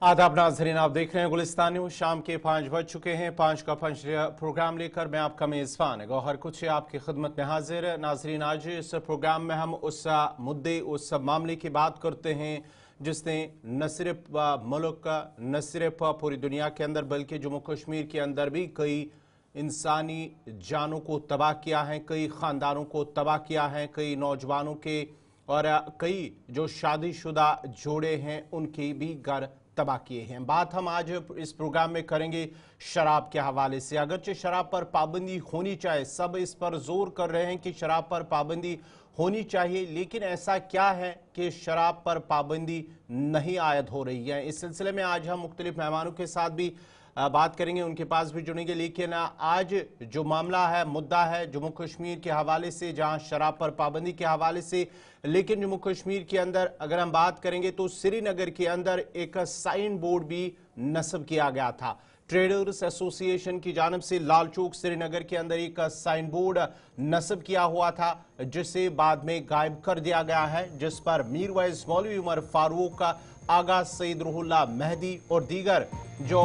आदाब नाज़रीन, आप देख रहे हैं गुलिस्तान न्यूज़। शाम के 5 बज चुके हैं। 5 का पंच प्रोग्राम लेकर मैं आपका मेज़बान गौहर कुछ आपकी खिदमत में हाजिर। नाज़रीन, आज इस प्रोग्राम में हम उस मुद्दे, उस मामले की बात करते हैं जिसने न सिर्फ मुल्क का, न सिर्फ पूरी दुनिया के अंदर बल्कि जम्मू कश्मीर के अंदर भी कई इंसानी जानों को तबाह किया है, कई ख़ानदानों को तबाह किया है, कई नौजवानों के और कई जो शादीशुदा जोड़े हैं उनके भी घर तबाह किए हैं। बात हम आज इस प्रोग्राम में करेंगे शराब के हवाले से। अगरचे शराब पर पाबंदी होनी चाहिए, सब इस पर जोर कर रहे हैं कि शराब पर पाबंदी होनी चाहिए, लेकिन ऐसा क्या है कि शराब पर पाबंदी नहीं आयद हो रही है। इस सिलसिले में आज हम मुख्तलिफ मेहमानों के साथ भी बात करेंगे, उनके पास भी जुड़ेंगे। लेकिन आज जो मामला है, मुद्दा है जम्मू कश्मीर के हवाले से, जहां शराब पर पाबंदी के हवाले से, लेकिन जम्मू कश्मीर के अंदर अगर हम बात करेंगे तो श्रीनगर के अंदर एक साइन बोर्ड भी नस्ब किया गया था। ट्रेडर्स एसोसिएशन की जानिब से लाल चौक श्रीनगर के अंदर एक साइन बोर्ड नस्ब किया हुआ था, जिसे बाद में गायब कर दिया गया है, जिस पर मीरवाइज मौलवी उमर फारूक, आगा सईद रूहुल्लाह मेहदी और दीगर जो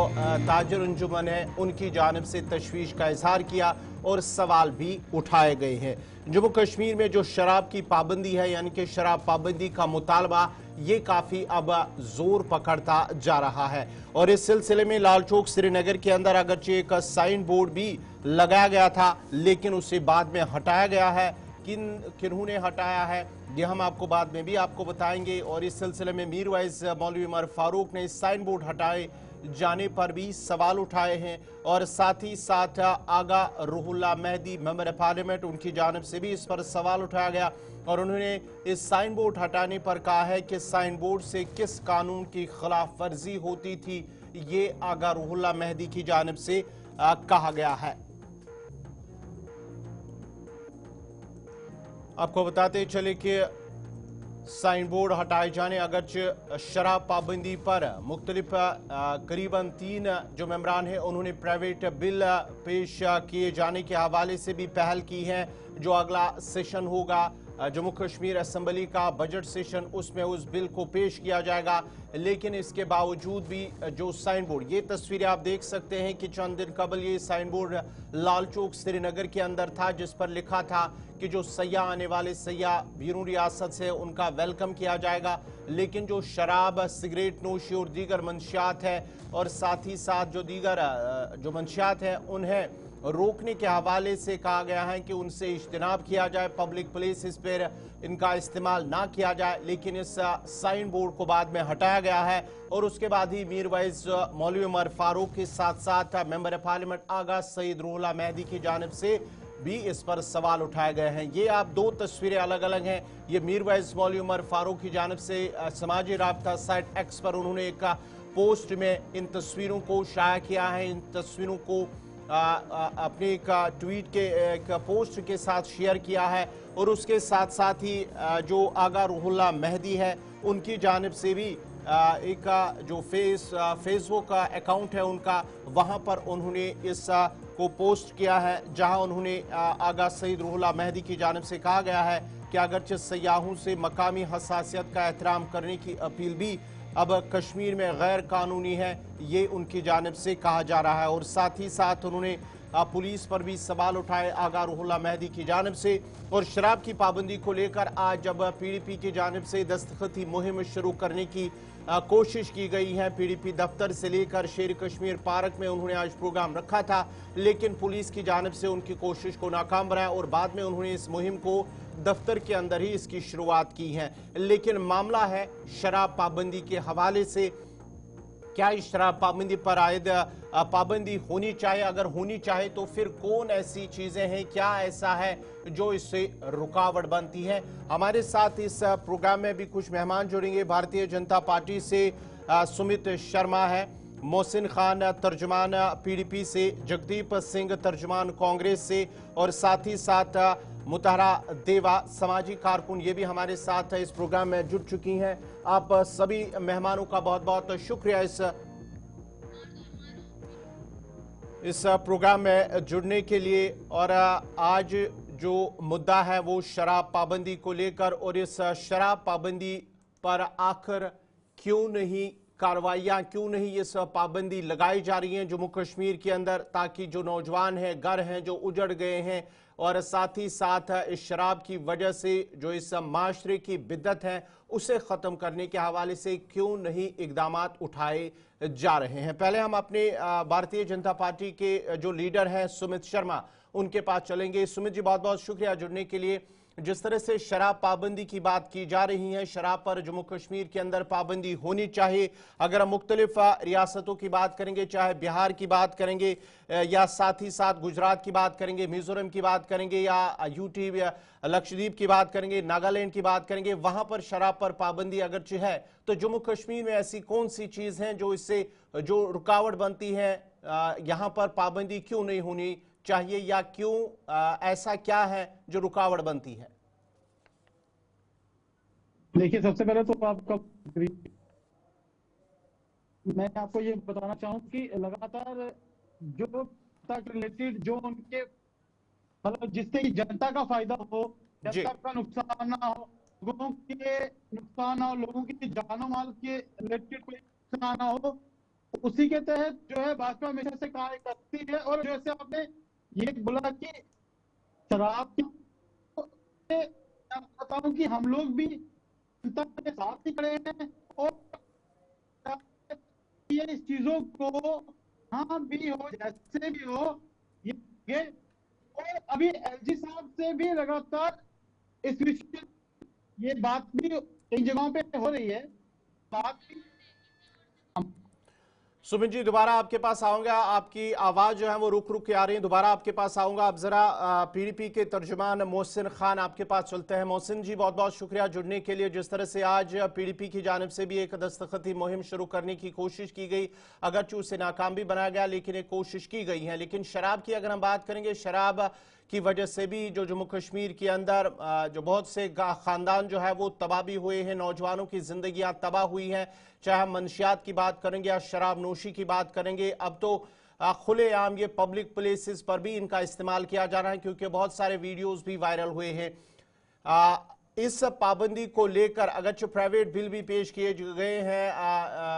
ताजर अंजुमन है उनकी जानिब से तशवीश का इजहार किया और सवाल भी उठाए गए हैं। जम्मू कश्मीर में जो शराब की पाबंदी है, यानी कि शराब पाबंदी का मुतालबा, ये काफ़ी अब जोर पकड़ता जा रहा है। और इस सिलसिले में लाल चौक श्रीनगर के अंदर अगरचे एक साइन बोर्ड भी लगाया गया था, लेकिन उसे बाद में हटाया गया है। किन्होंने हटाया है ये हम आपको बाद में भी आपको बताएंगे। और इस सिलसिले में मीरवाइज मौलवी उमर फारूक ने इस साइन बोर्ड हटाए जाने पर भी सवाल उठाए हैं, और साथ ही साथ आगा रूहुल्लाह मेहदी मेंबर पार्लियामेंट, उनकी जानिब से भी इस पर सवाल उठाया गया और उन्होंने इस साइन बोर्ड हटाने पर कहा है कि साइन बोर्ड से किस कानून की खिलाफ वर्जी होती थी, ये आगा रूहुल्लाह मेहदी की जानिब से कहा गया है। आपको बताते चले कि साइन बोर्ड हटाए जाने, अगरचे शराब पाबंदी पर मुख्तलिफ करीबन 3 जो मेंबरान हैं उन्होंने प्राइवेट बिल पेश किए जाने के हवाले से भी पहल की है। जो अगला सेशन होगा जम्मू कश्मीर असम्बली का बजट सेशन, उसमें उस बिल को पेश किया जाएगा। लेकिन इसके बावजूद भी जो साइन बोर्ड, ये तस्वीरें आप देख सकते हैं कि चंद दिन कबल ये साइन बोर्ड लाल चौक श्रीनगर के अंदर था, जिस पर लिखा था कि जो सयाह आने वाले सयाह बैरून रियासत से उनका वेलकम किया जाएगा, लेकिन जो शराब, सिगरेट नोशी और दीगर मंशियात है और साथ ही साथ जो दीगर जो मंशियात हैं उन्हें रोकने के हवाले से कहा गया है कि उनसे इज्तनाब किया जाए, पब्लिक प्लेसेस पर इनका इस्तेमाल ना किया जाए। लेकिन इस साइन बोर्ड को बाद में हटाया गया है और उसके बाद ही मीरवाइज मौलवी उमर फारूक के साथ साथ मेंबर पार्लियामेंट आगा सईद रूहुल्लाह मेहदी की जानिब से भी इस पर सवाल उठाए गए हैं। ये आप दो तस्वीरें अलग अलग हैं। ये मीरवाइज मौलवी उमर फारूक की जानिब से समाजी राब्ता साइट एक्स पर उन्होंने एक पोस्ट में इन तस्वीरों को शाया किया है। इन तस्वीरों को अपने एक ट्वीट के एक पोस्ट के साथ शेयर किया है और उसके साथ साथ ही जो आगा रूहुल्लाह मेहदी है उनकी जानिब से भी एक जो फेसबुक अकाउंट है उनका, वहां पर उन्होंने इस को पोस्ट किया है, जहां उन्होंने आगा सईद रूहुल्लाह मेहदी की जानिब से कहा गया है कि अगरचे सयाहों से मकामी हसासियत का एहतराम करने की अपील भी अब कश्मीर में गैर कानूनी है, ये उनकी जानिब से कहा जा रहा है। और साथ ही साथ उन्होंने पुलिस पर भी सवाल उठाए आगा रूहुल्लाह मेहदी की जानिब से। और शराब की पाबंदी को लेकर आज जब पीडीपी की जानिब से दस्तखती मुहिम शुरू करने की कोशिश की गई है, पीडीपी दफ्तर से लेकर शेर कश्मीर पार्क में उन्होंने आज प्रोग्राम रखा था, लेकिन पुलिस की जानिब से उनकी कोशिश को नाकाम बनाया और बाद में उन्होंने इस मुहिम को दफ्तर के अंदर ही इसकी शुरुआत की है। लेकिन मामला है शराब पाबंदी के हवाले से, क्या इस शराब पाबंदी पर आयद पाबंदी होनी चाहिए? अगर होनी चाहिए तो फिर कौन ऐसी चीजें हैं, क्या ऐसा है जो इससे रुकावट बनती है? हमारे साथ इस प्रोग्राम में भी कुछ मेहमान जुड़ेंगे। भारतीय जनता पार्टी से सुमित शर्मा है, मोहसिन खान तर्जुमान पीडीपी से, जगदीप सिंह तर्जुमान कांग्रेस से, और साथ ही साथ मुतहरा देवा समाजी कारकुन, ये भी हमारे साथ इस प्रोग्राम में जुड़ चुकी हैं। आप सभी मेहमानों का बहुत बहुत शुक्रिया इस प्रोग्राम में जुड़ने के लिए। और आज जो मुद्दा है वो शराब पाबंदी को लेकर, और इस शराब पाबंदी पर आखिर क्यों नहीं कार्रवाइयां क्यों नहीं ये सब पाबंदी लगाई जा रही हैं जम्मू कश्मीर के अंदर, ताकि जो नौजवान हैं, घर हैं जो उजड़ गए हैं, और साथ ही साथ इस शराब की वजह से जो इस माशरे की बिद्दत है उसे ख़त्म करने के हवाले से क्यों नहीं इकदाम उठाए जा रहे हैं। पहले हम अपने भारतीय जनता पार्टी के जो लीडर हैं सुमित शर्मा, उनके पास चलेंगे। सुमित जी, बहुत बहुत शुक्रिया जुड़ने के लिए। जिस तरह से शराब पाबंदी की बात की जा रही है, शराब पर जम्मू कश्मीर के अंदर पाबंदी होनी चाहिए। अगर हम मुख्तलिफ रियासतों की बात करेंगे, चाहे बिहार की बात करेंगे या साथ ही साथ गुजरात की बात करेंगे, मिजोरम की बात करेंगे या यूटी या लक्षद्वीप की बात करेंगे, नागालैंड की बात करेंगे, वहां पर शराब पर पाबंदी अगरचे है, तो जम्मू कश्मीर में ऐसी कौन सी चीज है जो इससे जो रुकावट बनती है, यहां पर पाबंदी क्यों नहीं होनी चाहिए, या क्यों ऐसा क्या है जो रुकावट बनती है? देखिए, सबसे पहले तो आपका मैं आपको ये बताना चाहूँ कि लगातार जो रिलेटेड जो उनके मतलब जिससे जनता का फायदा हो, जनता का नुकसान ना हो, लोगों के नुकसान ना हो, लोगों की जानो माल के रिलेटेड कोई नुकसान ना हो, उसी के तहत जो है भाजपा हमेशा से कार्य करती है। और जैसे आपने ये बोला कि शराब की, मैं बताऊं कि हम लोग भी जनता के साथ ही खड़े हैं और ये इस चीजों को हाँ भी हो जैसे भी हो ये और अभी एलजी साहब से भी लगातार इस विषय ये बात भी कई जगहों पे हो रही है। बात भी सुमित जी, दोबारा आपके पास आऊंगा, आपकी आवाज जो है वो रुक रुक के आ रही है, दोबारा आपके पास आऊंगा। आप जरा पीडीपी के तर्जुमान मोहसिन खान आपके पास चलते हैं। मोहसिन जी, बहुत बहुत शुक्रिया जुड़ने के लिए। जिस तरह से आज पीडीपी की जानिब से भी एक दस्तखती मुहिम शुरू करने की कोशिश की गई, अगरचे उसे नाकाम भी बनाया गया, लेकिन एक कोशिश की गई है। लेकिन शराब की अगर हम बात करेंगे, शराब की वजह से भी जो जम्मू कश्मीर के अंदर जो बहुत से खानदान जो है वो तबाह भी हुए हैं, नौजवानों की जिंदगियां तबाह हुई हैं। चाहे हम मंशियात की बात करेंगे या शराब नोशी की बात करेंगे, अब तो खुलेआम ये पब्लिक प्लेसेस पर भी इनका इस्तेमाल किया जा रहा है, क्योंकि बहुत सारे वीडियोस भी वायरल हुए हैं। इस पाबंदी को लेकर अगरचे प्राइवेट बिल भी पेश किए गए हैं,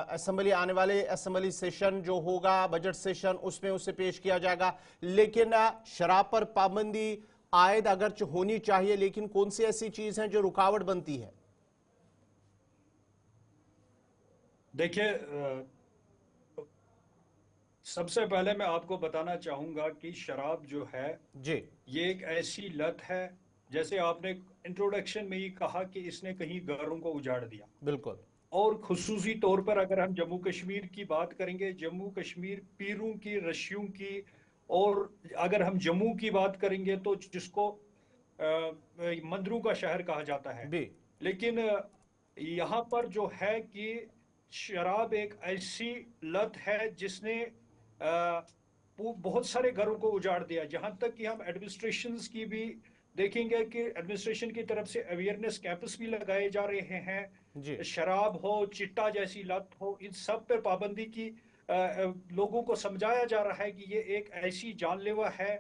असेंबली आने वाले असेंबली सेशन जो होगा, बजट सेशन, उसमें उसे पेश किया जाएगा, लेकिन शराब पर पाबंदी आयद अगरचे होनी चाहिए, लेकिन कौन सी ऐसी चीज है जो रुकावट बनती है? देखिए, सबसे पहले मैं आपको बताना चाहूंगा कि शराब जो है जी, ये एक ऐसी लत है, जैसे आपने इंट्रोडक्शन में ही कहा कि इसने कहीं घरों को उजाड़ दिया। बिल्कुल। और खुसूसी तौर पर अगर हम जम्मू कश्मीर की बात करेंगे, जम्मू कश्मीर पीरों की, रशियों की, और अगर हम जम्मू की बात करेंगे तो जिसको मंदिरों का शहर कहा जाता है। भी लेकिन यहाँ पर जो है कि शराब एक ऐसी लत है जिसने बहुत सारे घरों को उजाड़ दिया। जहां तक कि हम एडमिनिस्ट्रेशन की भी देखेंगे कि एडमिनिस्ट्रेशन की तरफ से अवेयरनेस कैंपस भी लगाए जा रहे हैं। शराब हो, चिट्टा जैसी लत हो, इन सब पर पाबंदी की लोगों को समझाया जा रहा है कि ये एक ऐसी जानलेवा है।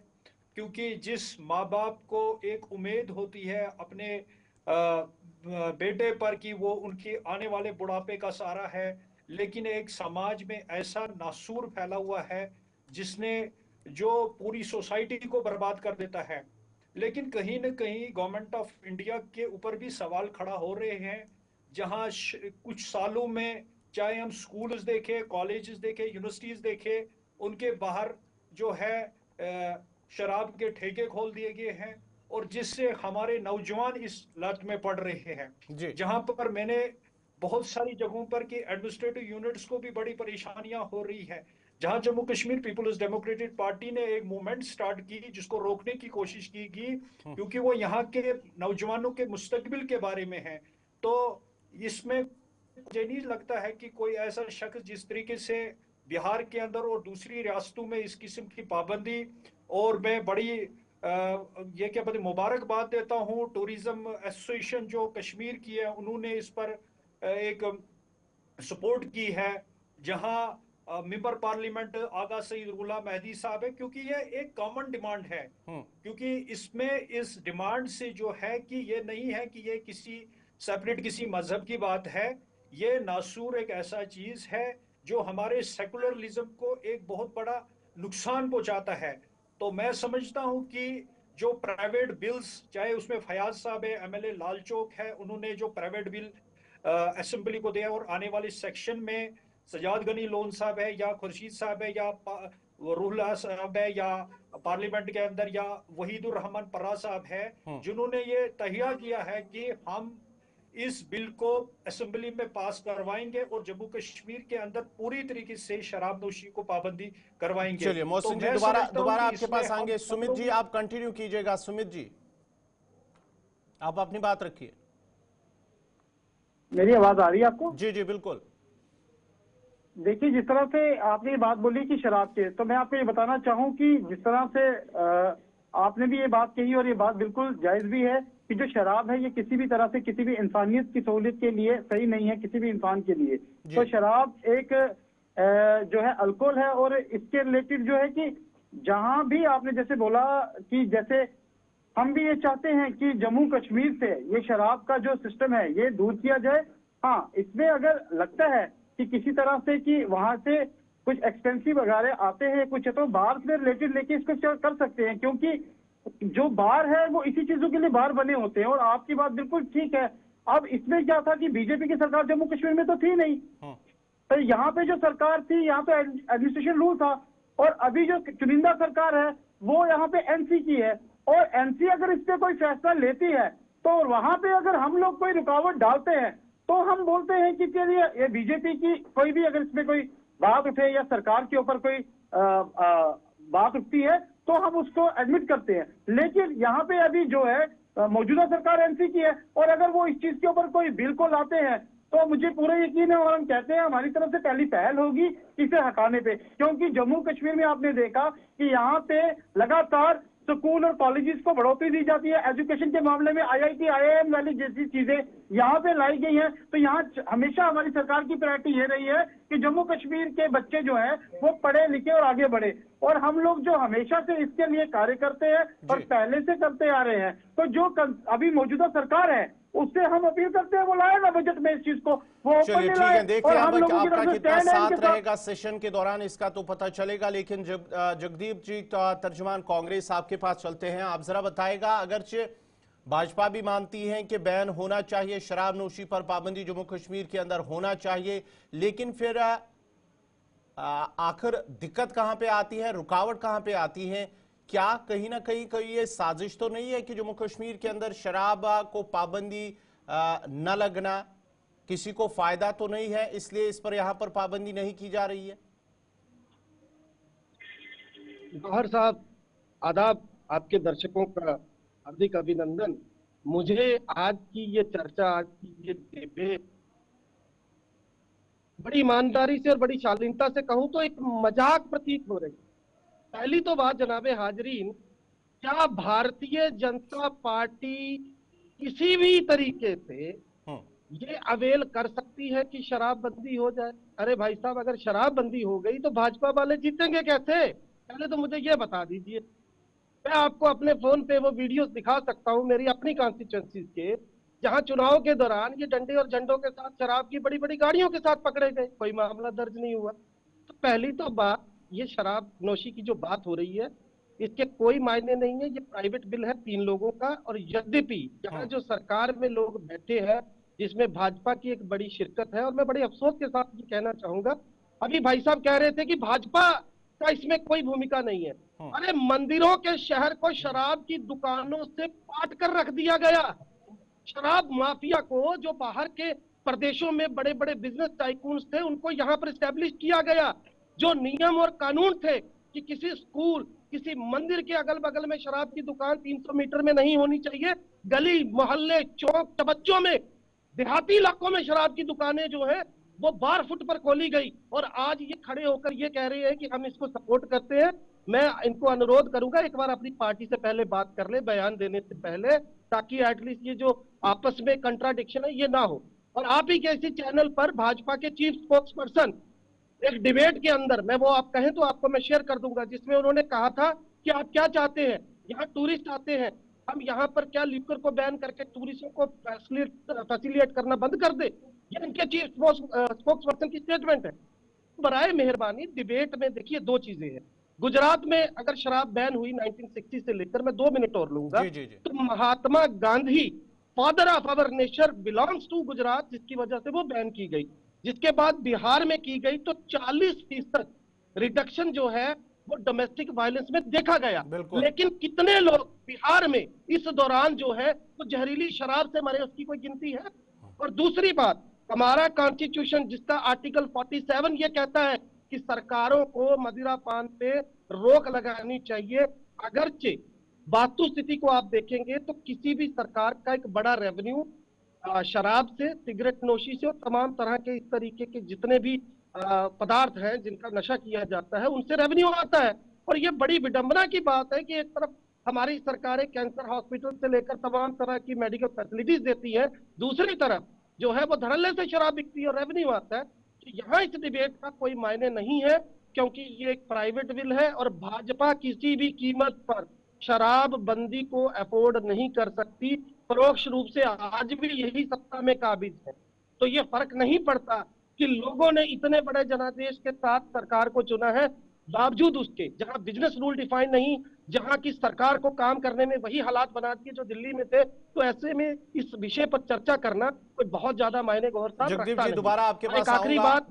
क्योंकि जिस माँ बाप को एक उम्मीद होती है अपने बेटे पर कि वो उनके आने वाले बुढ़ापे का सहारा है, लेकिन एक समाज में ऐसा नासूर फैला हुआ है जिसने जो पूरी सोसाइटी को बर्बाद कर देता है। लेकिन कहीं न कहीं गवर्नमेंट ऑफ इंडिया के ऊपर भी सवाल खड़ा हो रहे हैं, जहां कुछ सालों में चाहे हम स्कूल्स देखें, कॉलेजेस देखें, यूनिवर्सिटीज देखें, उनके बाहर जो है शराब के ठेके खोल दिए गए हैं, और जिससे हमारे नौजवान इस लत में पड़ रहे हैं। जहां पर मैंने बहुत सारी जगहों पर कि एडमिनिस्ट्रेटिव यूनिट्स को भी बड़ी परेशानियां हो रही है। जहां जम्मू कश्मीर पीपल्स डेमोक्रेटिक पार्टी ने एक मूवमेंट स्टार्ट की जिसको रोकने की कोशिश की गई, क्योंकि वो यहाँ के नौजवानों के मुस्तकबिल के बारे में है। तो इसमें मुझे नहीं लगता है कि कोई ऐसा शख्स जिस तरीके से बिहार के अंदर और दूसरी रियासतों में इस किस्म की पाबंदी, और मैं बड़ी ये क्या पता मुबारकबाद देता हूँ टूरिज्म एसोसिएशन जो कश्मीर की है, उन्होंने इस पर एक सपोर्ट की है, जहां मेंबर पार्लियामेंट आगा सईद रुल्ला मेहदी साहब है, क्योंकि ये एक कॉमन डिमांड है। क्योंकि इसमें इस डिमांड से जो है कि ये नहीं है कि ये किसी सेपरेट किसी मजहब की बात है, ये नासूर एक ऐसा चीज है जो हमारे सेकुलरलिज्म को एक बहुत बड़ा नुकसान पहुंचाता है। तो मैं समझता हूं कि जो प्राइवेट बिल्स, चाहे उसमें फयाज साहब है, एमएलए लालचौक है, उन्होंने जो प्राइवेट बिल असेंबली को दिया, और आने वाले सेक्शन में सजाद गनी लोन साहब है या खुर्शीद साहब है या रूहुल्लाह साहब है या पार्लियामेंट के अंदर या वहीदुर रहमान परा साहब है, जिन्होंने ये तहिया किया है कि हम इस बिल को असेंबली में पास करवाएंगे और जम्मू कश्मीर के अंदर पूरी तरीके से शराब नोशी को पाबंदी करवाएंगे। चलिए मोहसिन जी, दोबारा आपके पास आएंगे। सुमित जी आप कंटिन्यू कीजिएगा। सुमित जी आप अपनी बात रखिए। मेरी आवाज आ रही है आपको? जी जी बिल्कुल। देखिए, जिस तरह से आपने ये बात बोली कि शराब के, तो मैं आपको ये बताना चाहूँ कि जिस तरह से आपने भी ये बात कही और ये बात बिल्कुल जायज भी है कि जो शराब है ये किसी भी तरह से किसी भी इंसानियत की सहूलियत के लिए सही नहीं है, किसी भी इंसान के लिए। तो शराब एक जो है अल्कोहल है, और इसके रिलेटेड जो है कि जहां भी आपने जैसे बोला कि जैसे हम भी ये चाहते हैं कि जम्मू कश्मीर से ये शराब का जो सिस्टम है ये दूर किया जाए। हाँ, इसमें अगर लगता है कि किसी तरह से कि वहां से कुछ एक्सपेंसिव वगैरह आते हैं कुछ, तो बार से रिलेटेड लेके इसको कर सकते हैं, क्योंकि जो बार है वो इसी चीजों के लिए बार बने होते हैं। और आपकी बात बिल्कुल ठीक है। अब इसमें क्या था कि बीजेपी की सरकार जम्मू कश्मीर में तो थी नहीं, तो यहाँ पे जो सरकार थी यहाँ पे एडमिनिस्ट्रेशन रूल था, और अभी जो चुनिंदा सरकार है वो यहाँ पे एनसी की है, और एनसी अगर इस पे कोई फैसला लेती है तो वहां पे अगर हम लोग कोई रुकावट डालते हैं तो हम बोलते हैं कि चलिए ये बीजेपी की कोई भी अगर इसमें कोई बात उठे या सरकार के ऊपर कोई बात उठती है तो हम उसको एडमिट करते हैं। लेकिन यहाँ पे अभी जो है मौजूदा सरकार एनसी की है, और अगर वो इस चीज के ऊपर कोई बिल को लाते हैं तो मुझे पूरा यकीन है, और हम कहते हैं हमारी तरफ से पहली पहल होगी इसे हटाने पे, क्योंकि जम्मू कश्मीर में आपने देखा कि यहाँ पे लगातार स्कूल और कॉलेजेस को बढ़ोतरी दी जाती है। एजुकेशन के मामले में आईआईटी आईआईएम वाली जैसी चीजें यहाँ पे लाई गई हैं। तो यहाँ हमेशा हमारी सरकार की प्रायोरिटी ये रही है कि जम्मू कश्मीर के बच्चे जो हैं वो पढ़े लिखे और आगे बढ़े, और हम लोग जो हमेशा से इसके लिए कार्य करते हैं और पहले से करते आ रहे हैं। तो जो अभी मौजूदा सरकार है उससे हम अपील करते हैं वो लाए ना बजट में इस चीज को, वो चलिए ठीक है, देखिए आपका कितना साथ रहेगा सेशन के दौरान इसका तो पता चलेगा। लेकिन जगदीप जी तर्जुमान कांग्रेस आपके पास चलते हैं। आप जरा बताएगा, अगरचे भाजपा भी मानती है कि बैन होना चाहिए, शराब नोशी पर पाबंदी जम्मू कश्मीर के अंदर होना चाहिए, लेकिन फिर आखिर दिक्कत कहां पे आती है, रुकावट कहां पे आती है? क्या कहीं ना कहीं कोई ये साजिश तो नहीं है कि जम्मू कश्मीर के अंदर शराब को पाबंदी न लगना किसी को फायदा तो नहीं है, इसलिए इस पर यहां पर पाबंदी नहीं की जा रही है? गौहर साहब आदाब, आपके दर्शकों का हार्दिक अभिनंदन। मुझे आज की ये चर्चा, आज की ये डिबेट बड़ी ईमानदारी से और बड़ी शालीनता से कहूं तो एक मजाक प्रतीत हो रही। पहली तो बात जनाबे हाजरीन, क्या भारतीय जनता पार्टी किसी भी तरीके से ये अवेल कर सकती है कि शराबबंदी हो जाए? अरे भाई साहब, अगर शराबबंदी हो गई तो भाजपा वाले जीतेंगे कैसे? पहले तो मुझे ये बता दीजिए। मैं आपको अपने फोन पे वो वीडियोस दिखा सकता हूँ मेरी अपनी कॉन्स्टिट्यूएंसी के, जहां चुनाव के दौरान ये डंडे और झंडों के साथ शराब की बड़ी बड़ी गाड़ियों के साथ पकड़े गए, कोई मामला दर्ज नहीं हुआ। तो पहली तो बात, ये शराब नोशी की जो बात हो रही है इसके कोई मायने नहीं है। ये प्राइवेट बिल है 3 लोगों का, और यद्यपि यहाँ जो सरकार में लोग बैठे हैं जिसमें भाजपा की एक बड़ी शिरकत है, और मैं बड़े अफसोस के साथ ये कहना चाहूंगा, अभी भाई साहब कह रहे थे कि भाजपा का इसमें कोई भूमिका नहीं है। अरे मंदिरों के शहर को शराब की दुकानों से पाट कर रख दिया गया। शराब माफिया को, जो बाहर के प्रदेशों में बड़े बड़े बिजनेस टाइकून्स थे, उनको यहाँ पर स्टैब्लिश किया गया। जो नियम और कानून थे कि किसी स्कूल, किसी मंदिर के अगल बगल में शराब की दुकान 300 मीटर में नहीं होनी चाहिए, गली मोहल्ले चौक चबच्चों में, देहाती इलाकों में शराब की दुकानें जो है वो 12 फुट पर खोली गई, और आज ये खड़े होकर ये कह रहे हैं कि हम इसको सपोर्ट करते हैं। मैं इनको अनुरोध करूंगा एक बार अपनी पार्टी से पहले बात कर ले, बयान देने से पहले, ताकि एटलीस्ट ये जो आपस में कंट्राडिक्शन है ये ना हो। और आप ही के इसी चैनल पर भाजपा के चीफ स्पोक्स पर्सन एक डिबेट के अंदर, मैं वो आप कहें तो आपको मैं शेयर कर दूंगा, जिसमें उन्होंने कहा था कि आप क्या चाहते हैं, यहाँ टूरिस्ट आते हैं, हम यहाँ पर क्या लिकर को बैन करके टूरिस्टों को फैसिलिटेट करना बंद कर दे? ये इनके चीफ स्पोक्स पर्सन की स्टेटमेंट है। बराए मेहरबानी डिबेट में देखिए दो चीजें हैं। गुजरात में अगर शराब बैन हुई 1960 से लेकर, मैं 2 मिनट और लूंगा, तो Mahatma Gandhi father of our nation belongs to Gujarat, जिसकी वजह से वो बैन की गई। जिसके बाद बिहार में की गई तो 40% रिडक्शन जो है वो डोमेस्टिक वायलेंस में देखा गया। लेकिन कितने लोग बिहार में इस दौरान जो है वो जहरीली शराब से मरे, उसकी कोई गिनती है? और दूसरी बात, हमारा कॉन्स्टिट्यूशन जिसका आर्टिकल 47 ये कहता है कि सरकारों को मदिरा पान पे रोक लगानी चाहिए। अगरचे वास्तुस्थिति को आप देखेंगे तो किसी भी सरकार का एक बड़ा रेवेन्यू शराब से, सिगरेट नोशी से और तमाम तरह के इस तरीके के जितने भी पदार्थ हैं जिनका नशा किया जाता है, उनसे रेवेन्यू आता है। और ये बड़ी विडंबना की बात है कि एक तरफ हमारी सरकारें कैंसर हॉस्पिटल से लेकर तमाम तरह की मेडिकल फैसिलिटीज देती है, दूसरी तरफ जो है वो धड़ल्ले से शराब बिकती है और रेवेन्यू आता है। तो यहाँ इस डिबेट का कोई मायने नहीं है, क्योंकि ये एक प्राइवेट बिल है और भाजपा किसी भी कीमत पर शराब बंदी को अफोर्ड नहीं कर सकती। परोक्ष रूप से आज भी यही सत्ता में काबिज है। तो ये फर्क नहीं पड़ता कि लोगों ने इतने बड़े जनादेश के साथ सरकार को चुना है, बावजूद उसके जहां बिजनेस रूल डिफाइन नहीं, जहां की सरकार को काम करने में वही हालात बना दिए जो दिल्ली में थे, तो ऐसे में इस विषय पर चर्चा करना कोई बहुत ज्यादा मायने गौर साहब रखता नहीं। दोबारा आपके पास आखिरी बात,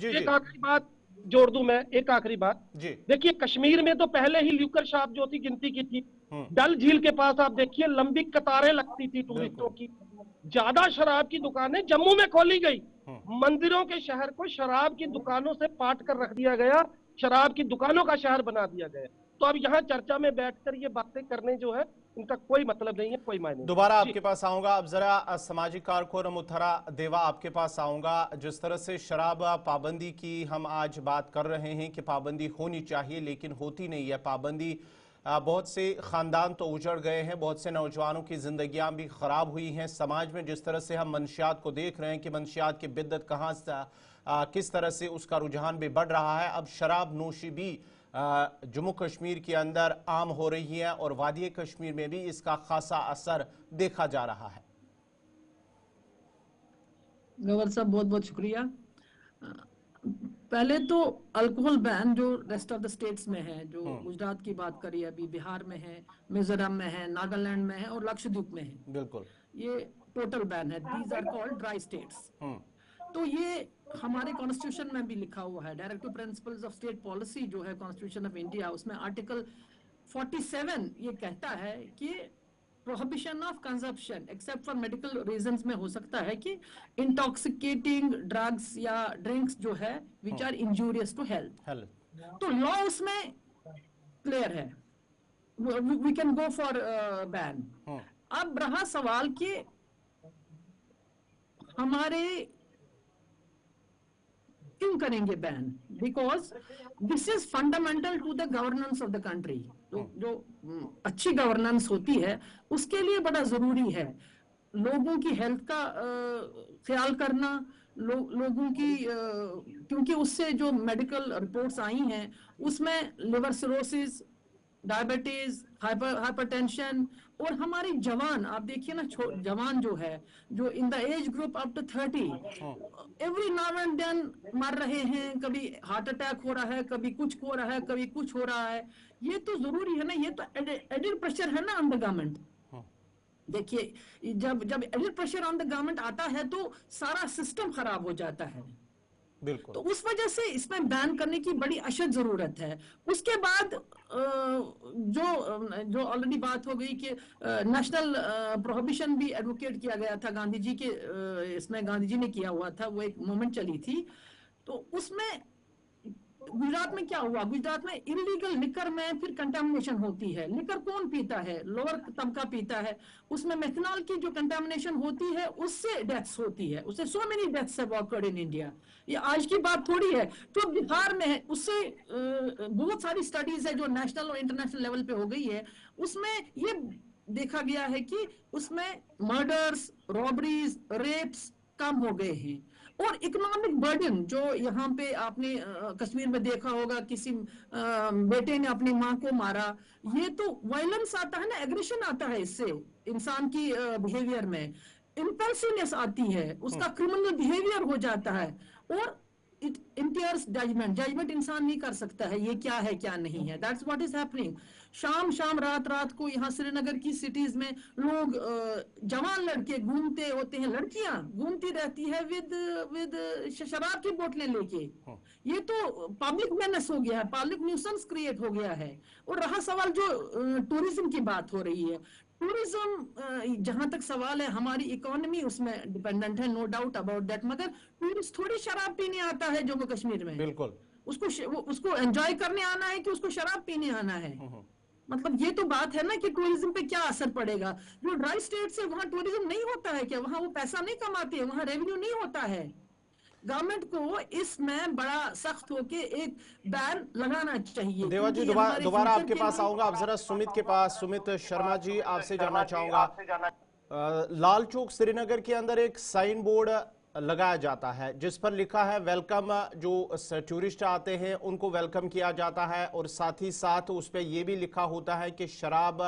एक आखिरी बात जोड़ दूं मैं, एक आखिरी बात। देखिए कश्मीर में तो पहले ही ल्यूकर शराब जो थी गिनती की थी। डल झील के पास आप देखिए लंबी कतारें लगती थी टूरिस्टों की। ज्यादा शराब की दुकानें जम्मू में खोली गई। मंदिरों के शहर को शराब की दुकानों से पाट कर रख दिया गया, शराब की दुकानों का शहर बना दिया गया। तो अब यहाँ चर्चा में बैठकर ये बातें करने जो है इनका कोई मतलब नहीं है, कोई मायने नहीं। दोबारा आपके पास आऊंगा। अब जरा सामाजिक कारकुन मुथरा देवा आपके पास आऊंगा। जिस तरह से शराब पाबंदी की हम आज बात कर रहे हैं कि पाबंदी होनी चाहिए, लेकिन होती नहीं है पाबंदी। बहुत से खानदान तो उजड़ गए हैं, बहुत से नौजवानों की जिंदगियां भी खराब हुई हैं। समाज में जिस तरह से हम मंशियात को देख रहे हैं कि मंशियात की बिद्दत कहाँ से किस तरह से उसका रुझान भी बढ़ रहा है। अब शराब नोशी भी जम्मू कश्मीर के अंदर आम हो रही है और वादी कश्मीर में भी इसका खासा असर देखा जा रहा है। गवर साहब बहुत बहुत शुक्रिया। पहले तो अल्कोहल बैन जो रेस्ट ऑफ द स्टेट्स में है, जो गुजरात की बात करी अभी, बिहार में है, मिजोरम में है, नागालैंड में है और लक्षद्वीप में है। बिल्कुल ये टोटल बैन है। These are called dry states. तो ये हमारे कॉन्स्टिट्यूशन में भी लिखा हुआ है, directive principles of state policy जो है कॉन्स्टिट्यूशन ऑफ इंडिया, उसमें आर्टिकल 47 ये कहता है कि prohibition of consumption except for medical reasons में हो सकता है कि इंटॉक्सिकेटिंग ड्रग्स या ड्रिंक्स जो है which are injurious to health. तो लॉ उसमें क्लियर है, we can go for ban. अब रहा सवाल कि हमारे क्यों करेंगे ban, because this is fundamental to the governance of the country. जो अच्छी गवर्नेंस होती है उसके लिए बड़ा जरूरी है लोगों की हेल्थ का ख्याल करना, लोगों की क्योंकि उससे जो मेडिकल रिपोर्ट्स आई हैं उसमें लिवर सिरोसिस, डायबिटीज, हाइपरटेंशन, और हमारी जवान आप देखिए ना, जवान जो है जो in the age group up to 30 every now and then मर रहे हैं, कभी हार्ट अटैक हो रहा है, कभी कुछ हो रहा है, कभी कुछ हो रहा है। ये तो जरूरी है ना, ये तो एडिड प्रेशर है ना ऑन द गवर्नमेंट। देखिए जब added pressure on the government आता है तो सारा सिस्टम खराब हो जाता है। बिल्कुल। तो उस वजह से इसमें बैन करने की बड़ी अशद जरूरत है। उसके बाद जो ऑलरेडी बात हो गई कि नेशनल प्रोहिबिशन भी एडवोकेट किया गया था गांधी जी के, इसमें गांधी जी ने किया हुआ था, वो एक मूवमेंट चली थी। तो उसमें गुजरात में क्या हुआ, गुजरात में इलीगल लिकर में फिर कंटामिनेशन होती है। लिकर कौन पीता है, लोअर तबका पीता है, उसमें मेथनॉल की जो कंटामिनेशन होती है उससे डेथ्स होती है, उससे so many deaths have occurred in India. ये आज की बात थोड़ी है। तो बिहार में है, उससे बहुत सारी स्टडीज है जो नेशनल और इंटरनेशनल लेवल पे हो गई है, उसमें ये देखा गया है कि उसमें मर्डर्स, रॉबरीज, रेप्स कम हो गए हैं। और इकोनॉमिक बर्डन जो यहाँ पे आपने कश्मीर में देखा होगा, किसी बेटे ने अपनी माँ को मारा, ये तो वायलेंस आता है ना, एग्रेशन आता है इससे इंसान की बिहेवियर में। इम्पल्सिवनेस आती है, उसका क्रिमिनल बिहेवियर हो जाता है, और इट इंटेयर्स जजमेंट इंसान नहीं कर सकता है ये क्या है क्या नहीं है। That's what is happening. शाम रात को यहाँ श्रीनगर की सिटीज में लोग जवान लड़के घूमते होते हैं, लड़कियां घूमती रहती है विद शराब की बोतलें लेके। ये तो पब्लिक मेनेस हो गया है, पब्लिक न्यूसेंस क्रिएट हो गया है। और रहा सवाल जो टूरिज्म की बात हो रही है, टूरिज्म जहां तक सवाल है, हमारी इकोनॉमी उसमें डिपेंडेंट है, नो डाउट अबाउट दैट, मगर टूरिस्ट थोड़ी शराब पीने आता है जम्मू कश्मीर में। बिल्कुल, उसको एंजॉय करने आना है कि उसको शराब पीने आना है? मतलब ये तो बात है ना कि टूरिज्म पे क्या असर पड़ेगा। जो ड्राई स्टेट्स है वहां टूरिज्म नहीं होता है क्या? वहां वो पैसा नहीं कमाते हैं, वहां रेवेन्यू नहीं होता है। गवर्नमेंट को इसमें बड़ा सख्त होके एक बैन लगाना चाहिए। देवा जी, दोबारा आपके पास आऊंगा। आप जरा सुमित के पास, सुमित शर्मा जी, आपसे जानना चाहूंगा, लाल चौक श्रीनगर के अंदर एक साइन बोर्ड लगाया जाता है जिस पर लिखा है वेलकम, जो टूरिस्ट आते हैं उनको वेलकम किया जाता है, और साथ ही साथ उस पर यह भी लिखा होता है कि शराब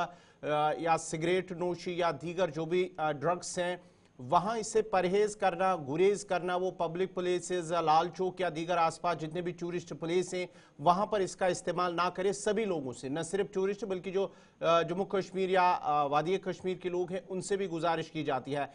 या सिगरेट नोशी या दीगर जो भी ड्रग्स हैं वहाँ इससे परहेज करना, गुरेज करना। वो पब्लिक प्लेसेस, लाल चौक या दीगर आसपास जितने भी टूरिस्ट प्लेस हैं वहाँ पर इसका इस्तेमाल ना करें। सभी लोगों से, न सिर्फ टूरिस्ट बल्कि जो जम्मू कश्मीर या वादी कश्मीर के लोग हैं उनसे भी गुजारिश की जाती है।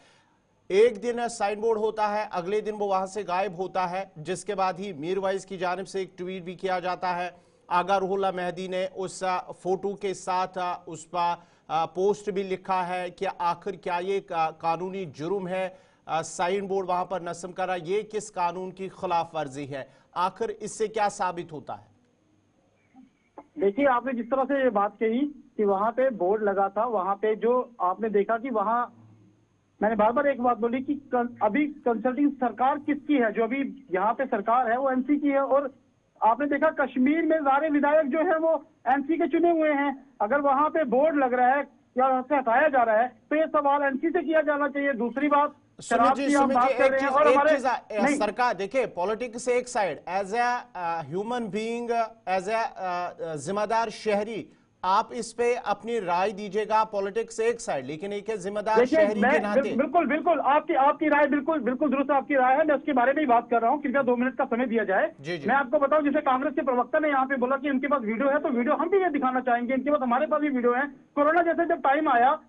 एक दिन साइन बोर्ड होता है, अगले दिन वो वहां से गायब होता है, जिसके बाद ही मीरवाइज की जानिब से एक ट्वीट भी किया जाता है। आगा रूहुल्लाह मेहदी ने उस फोटो के साथ उस पर पोस्ट भी लिखा है कि आखिर क्या ये कानूनी जुर्म है साइन बोर्ड वहां पर नस्म करा, ये किस कानून की खिलाफ वर्जी है, आखिर इससे क्या साबित होता है? देखिए, आपने जिस तरह से ये बात कही कि वहां पे बोर्ड लगा था, वहां पे जो आपने देखा कि वहां मैंने बार बार एक बात बोली कि अभी कंसल्टिंग सरकार किसकी है, जो अभी यहाँ पे सरकार है वो एनसी की है। और आपने देखा कश्मीर में सारे विधायक जो है वो एनसी के चुने हुए हैं। अगर वहां पे बोर्ड लग रहा है या वहां से हटाया जा रहा है तो ये सवाल एनसी से किया जाना चाहिए। दूसरी बात, शराब की हम बात कर रहे हैं और हमारे सरकार, देखिए पॉलिटिक्स एक side, as a human being, as a जिम्मेदार शहरी आप इस पे अपनी राय दीजिएगा। पॉलिटिक्स एक साइड, लेकिन एक जिम्मेदार शहरी के नाते बिल्कुल आपकी राय बिल्कुल दुरुस्त आपकी राय है। मैं उसके बारे में ही बात कर रहा हूँ। कृपया 2 मिनट का समय दिया जाए। मैं आपको बताऊं, जैसे कांग्रेस के प्रवक्ता ने यहाँ पे बोला कि उनके पास वीडियो है, तो वीडियो हम भी ये दिखाना चाहेंगे। इनके पास, हमारे पास भी वीडियो है। कोरोना जैसे जब टाइम आया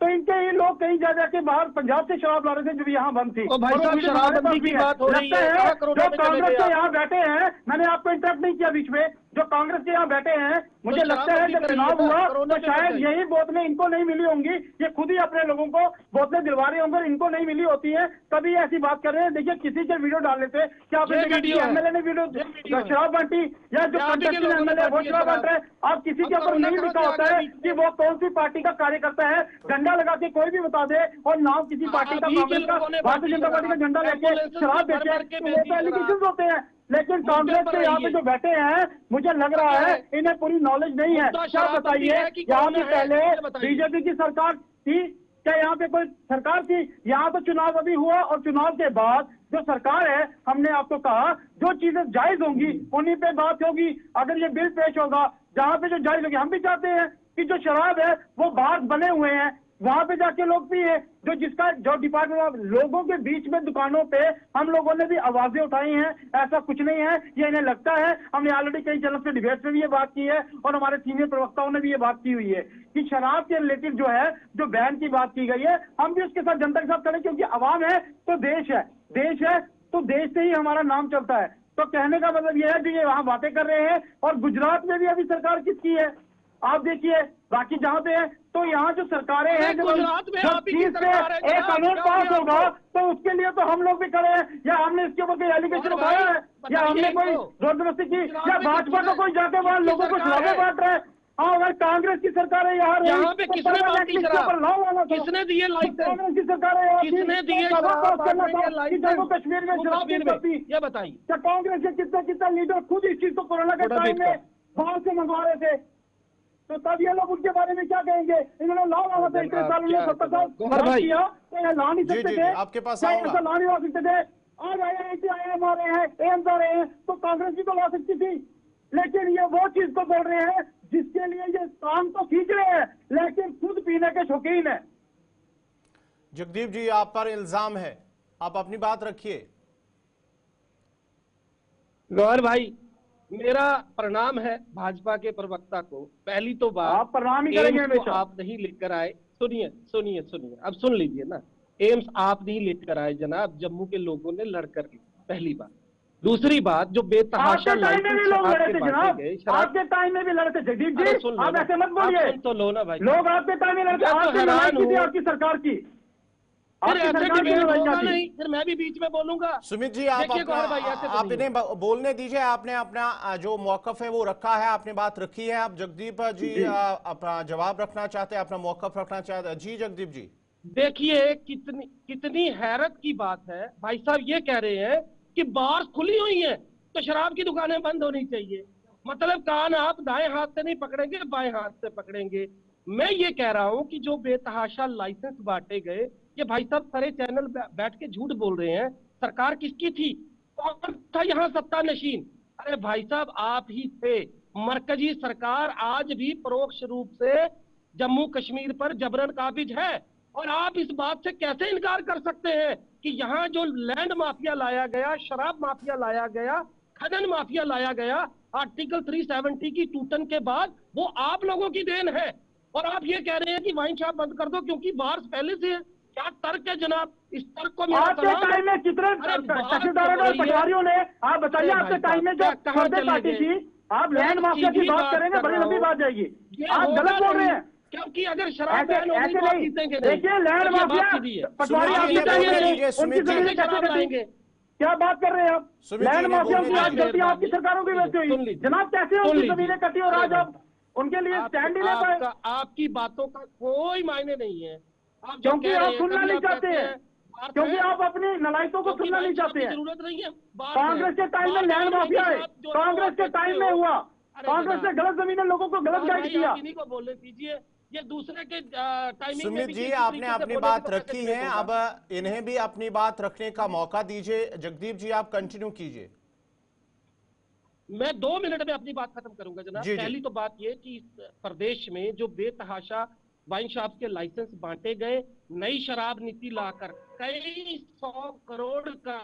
तो इनके ये लोग कहीं जा जाके बाहर पंजाब से शराब ला रहे थे जो यहाँ बंद थी। भाई साहब, शराबबंदी की बात हो रही है, जो कांग्रेस के यहाँ बैठे हैं, मैंने आपको इंटरप्ट नहीं किया बीच में, जो कांग्रेस के यहाँ बैठे हैं, मुझे लगता है जब चुनाव हुआ तो शायद यही बोतलें इनको नहीं मिली होंगी। ये खुद ही अपने लोगों को बोतलें दिलवा रहे होंगे, इनको नहीं मिली होती है तभी ऐसी बात कर रहे हैं। देखिए, किसी के वीडियो डाल लेते, क्या आपने एमएलए ने वीडियो शराब बांटी या जो कंटेस्टेंट एमएलए वो शराब बांट रहे हैं? आप किसी के ऊपर नहीं लिखा होता है कि वो कौन सी पार्टी का कार्यकर्ता है, झंडा लगा के कोई भी बता दे और नाम किसी पार्टी का, कांग्रेस का, भारतीय जनता पार्टी का झंडा लेके शराब बेचे, वो तो एलिगेशन होते हैं। लेकिन कांग्रेस के यहाँ पे जो बैठे हैं, मुझे लग रहा है इन्हें पूरी नॉलेज नहीं है। क्या बताइए, यहाँ पे पहले बीजेपी की सरकार थी क्या? यहाँ पे कोई सरकार थी? यहाँ तो चुनाव अभी हुआ और चुनाव के बाद जो सरकार है, हमने आपको कहा जो चीजें जायज होंगी उन्हीं पे बात होगी। अगर ये बिल पेश होगा जहाँ पे जो जायज होगी, हम भी चाहते हैं कि जो शराब है वो बाहर बने हुए हैं वहां पे जाके लोग पिए, जो डिपार्टमेंट ऑफ लोगों के बीच में दुकानों पे हम लोगों ने भी आवाजें उठाई हैं। ऐसा कुछ नहीं है, ये इन्हें लगता है। हमने ऑलरेडी कई चैनल पे डिबेट में भी ये बात की है और हमारे सीनियर प्रवक्ताओं ने भी ये बात की हुई है कि शराब के रिलेटेड जो है, जो बैन की बात की गई है, हम भी उसके साथ जनता के साथ खड़े, क्योंकि अवाम है तो देश है, देश है तो देश से ही हमारा नाम चलता है। तो कहने का मतलब यह है कि ये वहां बातें कर रहे हैं। और गुजरात में भी अभी सरकार किसकी है आप देखिए, बाकी जहाँ पे है तो यहाँ जो सरकारें हैं, जो चीज पे एक कानून पास होगा तो उसके लिए तो हम लोग भी खड़े हैं। या हमने इसके ऊपर कोई एलिगेशन उठाया है, या हमने कोई जबरदस्ती की, या भाजपा का कोई जाके वहां लोगों को शराबें बांट रहा है? हाँ, अगर कांग्रेस की सरकार है यहाँ पे किसने बांटी शराब? किसने दिए लाइसेंस? कांग्रेस की सरकार है, किसने दिए जम्मू कश्मीर में शराब की? ये बताइए, क्या कांग्रेस के कितना लीडर खुद इस चीज को कोरोना के टाइम में बाहर से मंगवा रहे थे? तो तब ये लोग उनके बारे में क्या कहेंगे? इन्होंने ला था इतने साल, 70 साल किया तो ये ला नहीं सकते थे? आपके पास ला नहीं ला सकते थे? आज IIM आ रहे हैं, एम्स आ रहे हैं, तो कांग्रेस भी तो ला सकती थी। लेकिन ये वो चीज को बोल रहे हैं जिसके लिए ये काम तो खींच रहे हैं, लेकिन खुद पीने के शौकीन है। जगदीप जी, आप पर इल्जाम है, आप अपनी बात रखिए। गौर भाई, मेरा प्रणाम है भाजपा के प्रवक्ता को। पहली तो बात, आप प्रणाम ही करेंगे एम्स को हमेशा। आप नहीं लेकर आए। सुनिए सुनिए सुनिए, अब सुन लीजिए ना। एम्स आप नहीं लेकर आए जनाब, जम्मू के लोगों ने लड़कर के। पहली बात। दूसरी बात, जो बेतहाशा आपके टाइम में भी लाइसेंस लोग शराब लड़े के थे बांटे जनाब, गए, शराब। आपके टाइम में भी लड़े थे जगदीप अरे जी, सुन लो आप ना, ऐसे मत आप बोलिए। सुन तो लो ना भाई। लोग आपके टाइम में लड़े थे, मैं तो आपकी लड़ाई हैरान की थी हूँ। आपकी सरकार की, फिर आपकी ऐसे सरकार की डिबेट लड़ाई क्या होगा थी? नहीं, फिर मैं भी बीच में बोलूंगा। सुमित जी, आप देखिए अपना, गौर भाई, ऐसे तो आप नहीं इन्हें होगा। बोलने दीजिए। आपने अपना जो मौकफ है वो रखा है, आपने बात रखी है। आप जगदीप जी जी अपना जवाब रखना चाहते हैं, अपना मौकफ रखना चाहते हैं। जी जगदीप जी। देखिए कितनी कितनी हैरत की बात है। भाई साहब ये कह रहे हैं कि बार खुली हुई है तो शराब की दुकानें बंद होनी चाहिए। मतलब कान आप दाएं हाथ से नहीं पकड़ेंगे, बाएं हाथ से पकड़ेंगे। मैं ये कह रहा हूं कि जो बेतहाशा लाइसेंस बांटे गए, ये भाई साहब सारे चैनल बैठ के झूठ बोल रहे हैं। सरकार किसकी थी? कौन था यहाँ सत्ता नशीन? अरे भाई साहब आप ही थे। मरकजी सरकार आज भी परोक्ष रूप से जम्मू कश्मीर पर जबरन काबिज है। और आप इस बात से कैसे इनकार कर सकते हैं कि यहाँ जो लैंड माफिया लाया गया, शराब माफिया लाया गया, खनन माफिया लाया गया, आर्टिकल 370 की टूटन के बाद, वो आप लोगों की देन है। और आप ये कह रहे हैं कि वाइन शॉप बंद कर दो क्योंकि बार्स पहले से है। क्या तर्क है जनाब? इस तर्क को मेरा आपके सलाम है। टाइम में कितने अरे बात तहसीलदारों हो ने और रही है। पटवारियों ने, आप बताइए, अरे आपके भाई टाइम साहब, में जो क्या कहाँ फर्दे चले काटी गए? थी, आप मैं लैंड माफिया की सीधी बात बात करेंगे, कर बड़ी रहा लंबी हूँ। बात जाएगी। ये आप होगा गलत बोल रहे नहीं, हैं। क्योंकि अगर शराब ऐसे बैन हो गई ऐसे तो आप नहीं, जीतेंगे नहीं। देखिए लैंड ये बात माफिया, सीधी है। पटवारी सुमित आप जी, आपकी इन्हें टाइम बोलने में दीजिए। थे, उनकी सुमित जी, जमीनें कैसे कैसे शराब कटी? लाएंगे? क्या बात कर रहे हैं आप? सुमित जी, लैंड इन्हें माफिया बोलने की आज दीजिए। गलती आपकी सरकारों की वजह से सुन हुई लीजिए, जनाब। कैसे सुन उनकी लीजिए। जमीनें कटी और अरे आज भाई आप उनके लिए आपको स्टैंड ही ले पाए? आपकी बातों का कोई मायने नहीं है। आप जो क्योंकि कह रहे आप हैं, सुनना कभी नहीं आप चाहते कहते हैं, हैं बार्स क्योंकि है, आप अपनी नलायकों को क्योंकि सुनना नहीं वाइन शॉप चाहते की हैं। जरूरत नहीं है, बार्स है। कांग्रेस के टाइम में बार्स लैंड और माफिया वाइन है, शॉप जो कांग्रेस आप के देखते टाइम में हो। हुआ। अरे कांग्रेस ने जनाब, गलत जमीनें लोगों को गलत और गाइड भाई किया। आप इन्हीं को बोलने दीजिए। ये दूसरे के टाइमिंग में सुमित भी जी, इसी आपने तरीके से अपनी बोलेंगे बात तो कैसे रखी डिबेट है, होगा? अब इन्हें भी अपनी बात रखने का मौका दीजिए। जगदीप जी, आप कंटिन्यू कीजिए। मैं 2 मिनट में अपनी बात खत्म करूंगा जनाब। जी जी। पहली तो बात यह कि इस प्रदेश में जो बेतहाशा वाइन शॉप के लाइसेंस बांटे गए, नई शराब नीति लाकर कई 100 करोड़ का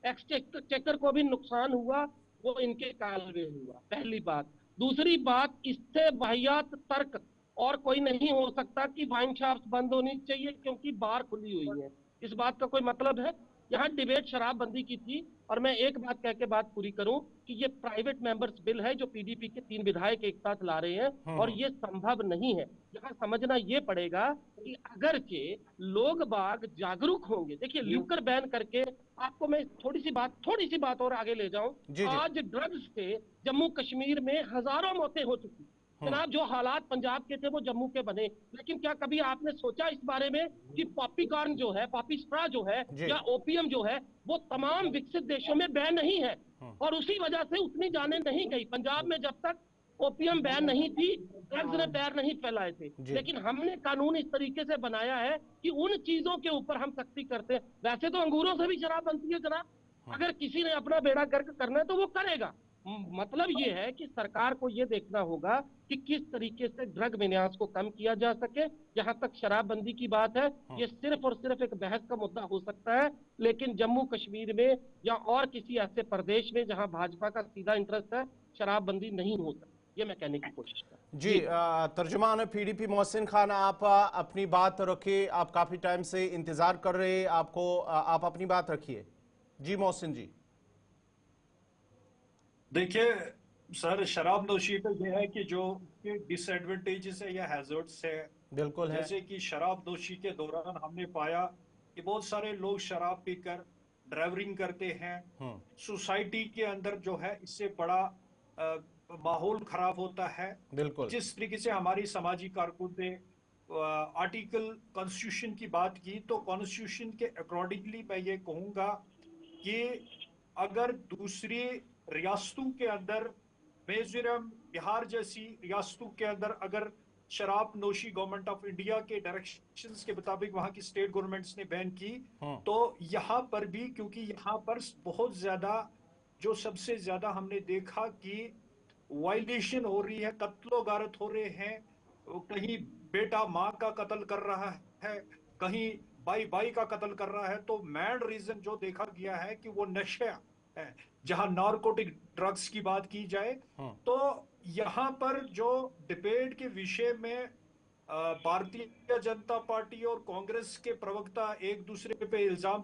एक्सचेकर को भी नुकसान हुआ, वो इनके काल में हुआ। पहली बात। दूसरी बात, इससे वाहियात तर्क और कोई नहीं हो सकता कि वाइन शॉप्स बंद होनी चाहिए क्योंकि बार खुली हुई है। इस बात का कोई मतलब है? यहाँ डिबेट शराबबंदी की थी। और मैं एक बात कह के बात पूरी करूं कि ये प्राइवेट मेंबर्स बिल है जो पीडीपी के 3 विधायक एक साथ ला रहे हैं और ये संभव नहीं है। यहाँ समझना ये पड़ेगा कि अगर के लोग बाग जागरूक होंगे। देखिए ल्यूकर बैन करके, आपको मैं थोड़ी सी बात और आगे ले जाऊं। जी जी। आज ड्रग्स से जम्मू कश्मीर में हजारों मौतें हो चुकी। जनाब जो हालात पंजाब के थे वो जम्मू के बने। लेकिन क्या कभी आपने सोचा इस बारे में कि पॉपी कॉर्न जो है, पॉपी स्प्रा जो है, जी। या ओपीएम जो है, वो तमाम विकसित देशों में बैन नहीं है और उसी वजह से उतनी जाने नहीं गई। पंजाब में जब तक ओपीएम बैन नहीं थी, ड्रग्स ने पैर नहीं फैलाए थे। लेकिन हमने कानून इस तरीके से बनाया है कि उन चीजों के ऊपर हम सख्ती करते हैं। वैसे तो अंगूरों से भी शराब बनती है जनाब। अगर किसी ने अपना बेड़ा गर्क करना है तो वो करेगा। मतलब ये है कि सरकार को ये देखना होगा कि किस तरीके से ड्रग विन्यास को कम किया जा सके। जहां तक शराबबंदी की बात है, ये सिर्फ और सिर्फ एक बहस का मुद्दा हो सकता है। लेकिन जम्मू कश्मीर में या और किसी ऐसे प्रदेश में जहां भाजपा का सीधा इंटरेस्ट है, शराबबंदी नहीं हो सकती। ये मैं कहने की कोशिश कर रहा हूं। जी, तर्जुमान पीडीपी मोहसिन खान, आप अपनी बात रखिए। आप काफी टाइम से इंतजार कर रहे हैं, आप अपनी बात रखिए। जी मोहसिन जी। देखिए सर, शराब नोशी का यह है कि जो डिसएडवांटेजेस है या हैजर्ड्स है, बिल्कुल है। जैसे कि शराब नोशी के दौरान हमने पाया कि बहुत सारे लोग शराब पीकर ड्राइविंग करते हैं। सोसाइटी के अंदर जो है इससे बड़ा माहौल खराब होता है। बिल्कुल। जिस तरीके से हमारी समाजी कारकुन ने आर्टिकल कॉन्स्टिट्यूशन की बात की, तो कॉन्स्टिट्यूशन के अकॉर्डिंगली मैं ये कहूंगा कि अगर दूसरी रियासतों के अंदर, मिजोरम, बिहार जैसी रियासतों के अंदर अगर शराब नोशी गवर्नमेंट ऑफ इंडिया के डायरेक्शंस के मुताबिक वहां की स्टेट गवर्नमेंट्स ने बैन की, तो यहाँ पर भी, क्योंकि यहाँ पर बहुत ज्यादा, जो सबसे ज्यादा हमने देखा कि वायलेशन हो रही है, कत्लो गारत हो रहे हैं। कहीं बेटा माँ का कत्ल कर रहा है, कहीं भाई भाई का कत्ल कर रहा है, तो मेन रीजन जो देखा गया है कि वो नशा है। जहां नारकोटिक ड्रग्स की बात की जाए तो यहां पर जो डिबेट के विषय में भारतीय जनता पार्टी और कांग्रेस के प्रवक्ता एक दूसरे पे इल्जाम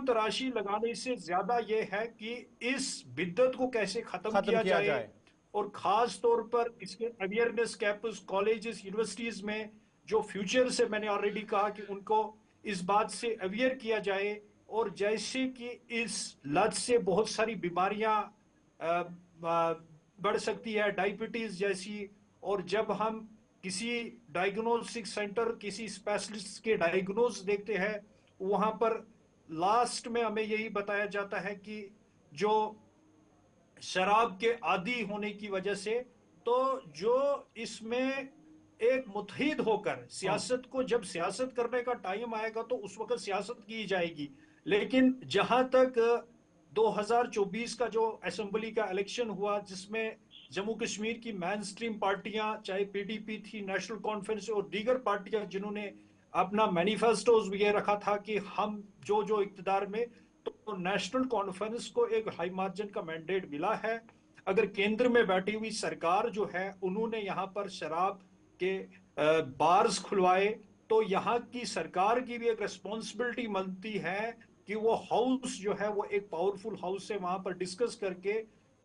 तराशी लगाने से ज्यादा ये है कि इस बिद्दत को कैसे खत्म किया जाए और खास तौर पर इसके अवेयरनेस कैंपस, कॉलेजेस, यूनिवर्सिटीज में जो फ्यूचर से मैंने ऑलरेडी कहा कि उनको इस बात से अवेयर किया जाए। और जैसे कि इस लत से बहुत सारी बीमारियां बढ़ सकती है, डायबिटीज जैसी, और जब हम किसी डायग्नोस्टिक सेंटर, किसी स्पेशलिस्ट के डायग्नोज देखते हैं, वहां पर लास्ट में हमें यही बताया जाता है कि जो शराब के आदी होने की वजह से, तो जो इसमें एक मुतहिद होकर सियासत को, जब सियासत करने का टाइम आएगा तो उस वक्त सियासत की जाएगी। लेकिन जहां तक 2024 का जो असेंबली का इलेक्शन हुआ, जिसमें जम्मू कश्मीर की मेन स्ट्रीम पार्टियां, चाहे पीडीपी थी, नेशनल कॉन्फ्रेंस और दीगर पार्टियां, जिन्होंने अपना मैनिफेस्टोज भी ये रखा था कि हम जो इक्तदार में, तो नेशनल कॉन्फ्रेंस को एक हाई मार्जिन का मैंडेट मिला है। अगर केंद्र में बैठी हुई सरकार जो है, उन्होंने यहाँ पर शराब के बार्स खुलवाए, तो यहाँ की सरकार की भी एक रिस्पॉन्सिबिलिटी बनती है कि वो हाउस जो है वो एक पावरफुल हाउस है, वहां पर डिस्कस करके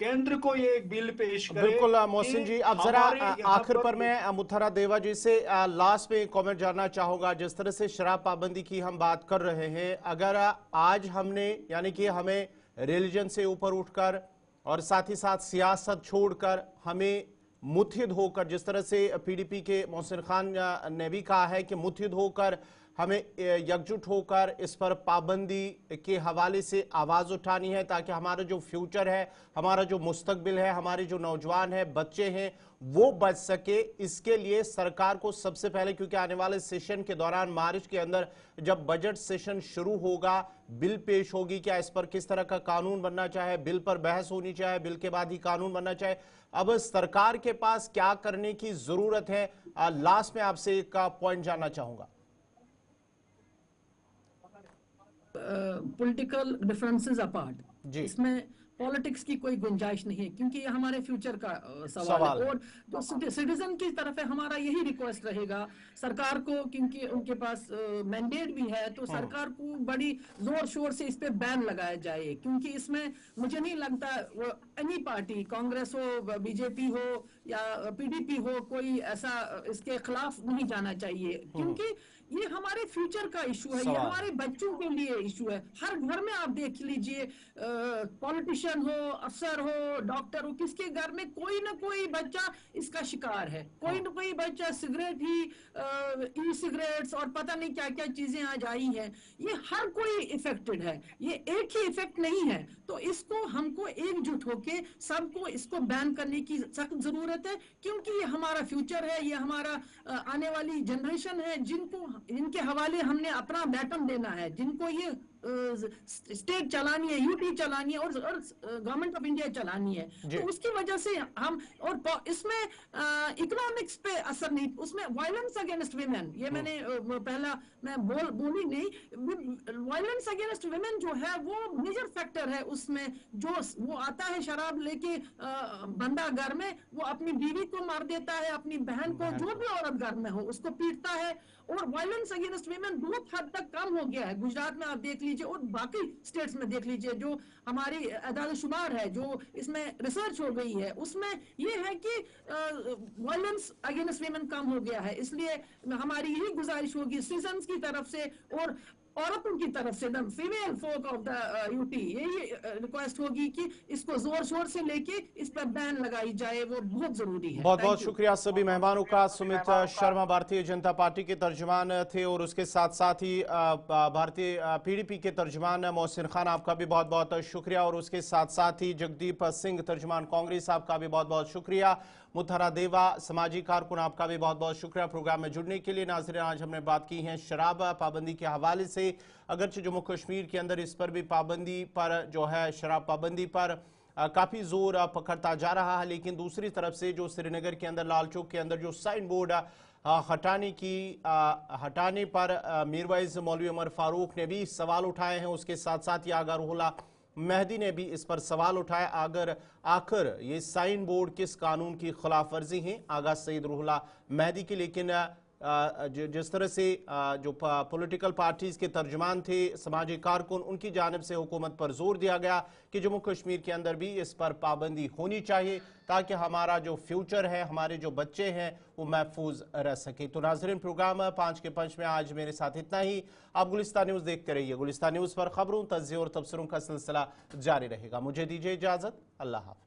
केंद्र को ये एक बिल पेश करे। बिल्कुल मोहसिन जी, अब जरा आखिर पर मैं मुथरा देवा जी से लास्ट में कमेंट जानना चाहूंगा। जिस तरह से शराब पाबंदी की हम बात कर रहे हैं, अगर आज हमने, यानी कि हमें रिलीजन से ऊपर उठकर और साथ ही साथ सियासत छोड़कर हमें मुत्हिद होकर, जिस तरह से पीडीपी के मोहसिन खान ने भी कहा है कि मुत्हिद होकर हमें एकजुट होकर इस पर पाबंदी के हवाले से आवाज़ उठानी है, ताकि हमारा जो फ्यूचर है, हमारा जो मुस्तकबिल है, हमारे जो नौजवान हैं, बच्चे हैं, वो बच सके। इसके लिए सरकार को सबसे पहले, क्योंकि आने वाले सेशन के दौरान मार्च के अंदर जब बजट सेशन शुरू होगा, बिल पेश होगी, क्या इस पर किस तरह का कानून बनना चाहे, बिल पर बहस होनी चाहे, बिल के बाद ही कानून बनना चाहे, अब सरकार के पास क्या करने की जरूरत है? लास्ट में आपसे एक पॉइंट जानना चाहूंगा। पॉलिटिकल डिफरेंसेस अपार्ट, इसमें पॉलिटिक्स की कोई गुंजाइश नहीं है, क्योंकि ये हमारे फ्यूचर का सवाल है। और जो सिटीजन की तरफ है, हमारा यही रिक्वेस्ट रहेगा सरकार को, क्योंकि उनके पास मैंडेट भी है, तो सरकार को बड़ी जोर शोर से इस पे बैन लगाया जाए, क्योंकि इसमें मुझे नहीं लगता एनी पार्टी, कांग्रेस हो, बीजेपी हो या पीडीपी हो, कोई ऐसा इसके खिलाफ नहीं जाना चाहिए, क्योंकि ये हमारे फ्यूचर का इशू है, ये हमारे बच्चों के लिए इशू है। हर घर में आप देख लीजिए, पॉलिटिशियन हो, अफसर हो, डॉक्टर हो, किसके घर में कोई ना कोई बच्चा इसका शिकार है। कोई ना कोई बच्चा सिगरेट ही, ई सिगरेट्स और पता नहीं क्या क्या चीजें आज आई हैं, ये हर कोई इफेक्टेड है, ये एक ही इफेक्ट नहीं है। तो इसको हमको एकजुट होके सबको इसको बैन करने की सख्त जरूरत है, क्योंकि ये हमारा फ्यूचर है, ये हमारा आने वाली जनरेशन है, इनके हवाले हमने अपना बैटन देना है, जिनको ये स्टेट चलानी है, यूटी चलानी है और गवर्नमेंट ऑफ इंडिया चलानी है। तो उसकी वजह से हम, और इसमें इकोनॉमिक्स पे असर नहीं, उसमें वायलेंस अगेंस्ट विमेन, ये मैंने पहला मैं बोली नहीं, वायलेंस अगेंस्ट विमेन जो है वो मेजर फैक्टर है उसमें। जो वो आता है शराब लेके बंदा घर में, वो अपनी बीवी को मार देता है, अपनी बहन को, जो भी औरत घर में हो उसको पीटता है, और वायलेंस अगेंस्ट विमेन बहुत हद तक कम हो गया है। गुजरात में आप देख लीजिए और बाकी स्टेट्स में देख लीजिए, जो हमारी आदाद शुमार है, जो इसमें रिसर्च हो गई है, उसमें ये है कि वायलेंस अगेंस्ट विमेन कम हो गया है। इसलिए हमारी यही गुजारिश होगी सिटीजन्स की तरफ से और औरतों की तरफ से, female folk of the UT, यही रिक्वेस्ट होगी कि इसको जोर शोर से लेके इस पर बैन लगाई जाए, वो बहुत जरूरी है। बहुत बहुत शुक्रिया सभी मेहमानों का। सुमित शर्मा भारतीय जनता पार्टी के तर्जुमान थे, और उसके साथ साथ ही भारतीय पीडीपी के तर्जुमान मोहसिन खान, आपका भी बहुत बहुत शुक्रिया, और उसके साथ साथ ही जगदीप सिंह तर्जुमान कांग्रेस, आपका भी बहुत बहुत शुक्रिया। मुथरा देवा समाजी कारकुन, आपका भी बहुत बहुत शुक्रिया प्रोग्राम में जुड़ने के लिए। नाज़रीन, आज हमने बात की है शराब पाबंदी के हवाले से। अगरचे जम्मू कश्मीर के अंदर इस पर भी पाबंदी पर जो है, शराब पाबंदी पर काफ़ी जोर पकड़ता जा रहा है। लेकिन दूसरी तरफ से जो श्रीनगर के अंदर लाल चौक के अंदर जो साइन बोर्ड हटाने पर मीरवाइज मौलवी उमर फारूक ने भी सवाल उठाए हैं। उसके साथ साथ ही आगा रूहुल्लाह मेहदी ने भी इस पर सवाल उठाया, अगर आखिर ये साइन बोर्ड किस कानून की खिलाफ वर्जी है आगा सईद रूहुल्लाह मेहदी की। लेकिन जिस तरह से जो पॉलिटिकल पार्टीज के तर्जुमान थे, समाजी कारकुन, उनकी जानिब से हुकूमत पर जोर दिया गया कि जम्मू कश्मीर के अंदर भी इस पर पाबंदी होनी चाहिए ताकि हमारा जो फ्यूचर है, हमारे जो बच्चे हैं वो महफूज रह सके। तो नाज़रीन, प्रोग्राम 5 के पंच में आज मेरे साथ इतना ही। आप गुलिस्तान न्यूज़ देखते रहिए। गुलिस्तान न्यूज़ पर खबरों, तज्ज़िये और तबसरों का सिलसिला जारी रहेगा। मुझे दीजिए इजाज़त। अल्लाह हाफ़िज़।